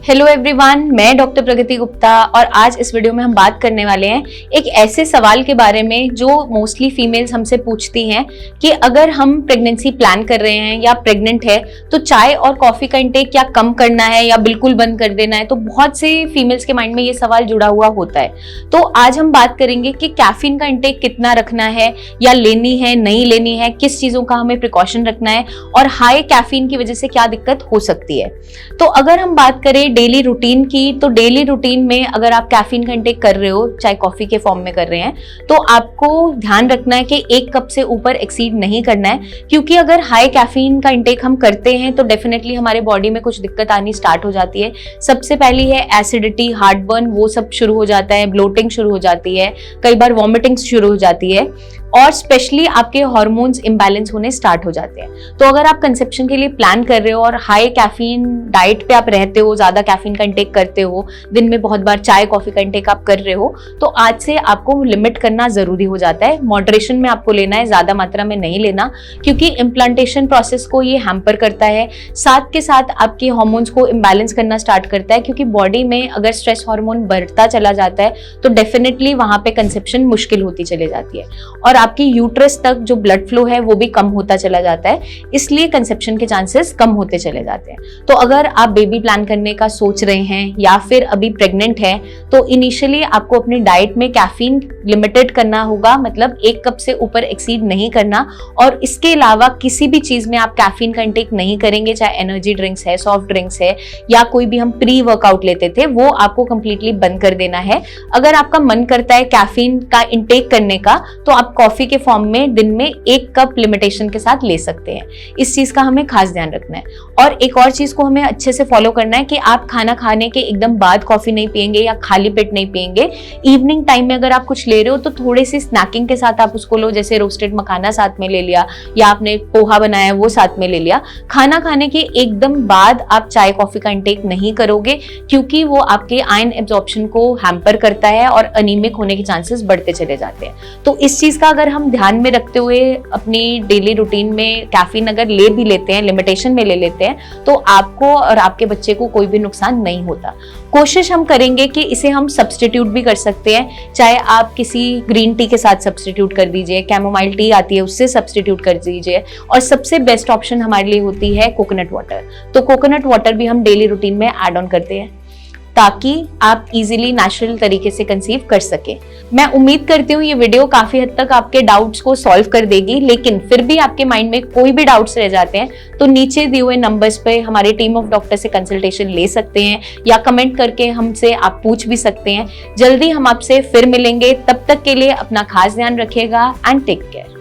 Hello everyone, मैं doctor प्रगति गुप्ता और आज इस वीडियो में हम बात करने वाले हैं एक ऐसे सवाल के बारे में जो मोस्टली फीमेल्स हमसे पूछती हैं कि अगर हम प्रेगनेंसी प्लान कर रहे हैं या प्रेग्नेंट है तो चाय और कॉफी का इंटेक क्या कम करना है या बिल्कुल बंद कर देना है। तो बहुत से फीमेल्स के माइंड में ये सवाल जुड़ा हुआ होता है। तो आज हम बात करेंगे कि कैफीन का इंटेक कितना रखना है या लेनी है नहीं लेनी है, किस चीजों का हमें प्रिकॉशन रखना है और हाई कैफीन की वजह से क्या दिक्कत हो सकती है। तो अगर हम बात करें डेली रूटीन की, तो डेली रूटीन में अगर आप कैफीन का इंटेक कर रहे हो, चाहे कॉफी के फॉर्म में कर रहे हैं, तो आपको ध्यान रखना है कि 1 कप से ऊपर एक्सीड नहीं करना है, क्योंकि अगर हाई कैफीन का इंटेक हम करते हैं तो डेफिनेटली हमारे बॉडी में कुछ दिक्कत आनी स्टार्ट हो जाती है। सबसे पहली है एसिडिटी, हार्टबर्न, वो सब शुरू हो जाता है, ब्लोटिंग शुरू हो जाती है, कई बार वॉमिटिंग शुरू हो जाती है और स्पेशली आपके हार्मोन्स इम्बैलेंस होने स्टार्ट हो जाते हैं। तो अगर आप कंसेप्शन के लिए प्लान कर रहे हो और हाई कैफीन डाइट पे आप रहते हो, ज्यादा कैफीन का इंटेक करते हो, दिन में बहुत बार चाय कॉफी का इंटेक आप कर रहे हो, तो आज से आपको लिमिट करना जरूरी हो जाता है। मॉडरेशन में आपको लेना है, ज्यादा मात्रा में नहीं लेना, क्योंकि इम्प्लांटेशन प्रोसेस को ये हैम्पर करता है। साथ के साथ आपके हार्मोन्स को इम्बैलेंस करना स्टार्ट करता है, क्योंकि बॉडी में अगर स्ट्रेस हार्मोन बढ़ता चला जाता है तो डेफिनेटली वहां पे कंसेप्शन मुश्किल होती चली जाती है और आपकी यूट्रस तक जो ब्लड फ्लो है वो भी कम होता चला जाता है, इसलिए कंसेप्शन के चांसेस कम होते चले जाते हैं। तो अगर आप बेबी प्लान करने का सोच रहे हैं या फिर अभी प्रेग्नेंट है तो इनिशियली आपको अपनी डाइट में कैफीन लिमिटेड करना होगा, मतलब 1 कप से ऊपर एक्सीड नहीं करना। और इसके अलावा किसी भी चीज में आप कैफीन का इंटेक नहीं करेंगे, चाहे एनर्जी ड्रिंक्स है, सॉफ्ट ड्रिंक्स है या कोई भी हम प्री वर्कआउट लेते थे, वो आपको कंप्लीटली बंद कर देना है। अगर आपका मन करता है कैफीन का इंटेक करने का तो आप कॉफी के फॉर्म में दिन में 1 कप लिमिटेशन के साथ ले सकते हैं। इस चीज का हमें खास ध्यान रखना है। और एक और चीज को हमें अच्छे से फॉलो करना है कि आप खाना खाने के एकदम बाद कॉफी नहीं पिएंगे या खाली पेट नहीं पिएंगे। इवनिंग टाइम में अगर आप कुछ ले रहे हो तो थोड़ी सी स्नैकिंग के साथ आप उसको लो, जैसे रोस्टेड मखाना साथ में ले लिया या आपने पोहा बनाया वो साथ में ले लिया। खाना खाने के एकदम बाद आप चाय कॉफी का इंटेक नहीं करोगे, क्योंकि वो आपके आयन एब्जॉर्प्शन को हैम्पर करता है और अनीमिक होने के चांसेस बढ़ते चले जाते हैं। तो इस चीज का अगर हम ध्यान में रखते हुए अपनी डेली रूटीन में कैफीन अगर ले भी लेते हैं, लिमिटेशन में ले लेते हैं, तो आपको और आपके बच्चे को कोई भी नुकसान नहीं होता। कोशिश हम करेंगे कि इसे हम सब्स्टिट्यूट भी कर सकते हैं, चाहे आप किसी ग्रीन टी के साथ सब्स्टिट्यूट कर दीजिए, कैमोमाइल टी आती है उससे सब्स्टिट्यूट कर दीजिए, और सबसे बेस्ट ऑप्शन हमारे लिए होती है कोकोनट वाटर। तो कोकोनट वाटर भी हम डेली रूटीन में ऐड ऑन करते हैं ताकि आप इजीली नेचुरल तरीके से कंसीव कर सके। मैं उम्मीद करती हूँ ये वीडियो काफी हद तक आपके डाउट्स को सॉल्व कर देगी, लेकिन फिर भी आपके माइंड में कोई भी डाउट्स रह जाते हैं तो नीचे दिए हुए नंबर्स पे हमारी टीम ऑफ डॉक्टर से कंसल्टेशन ले सकते हैं या कमेंट करके हमसे आप पूछ भी सकते हैं। जल्दी हम आपसे फिर मिलेंगे, तब तक के लिए अपना खास ध्यान रखिएगा एंड टेक केयर।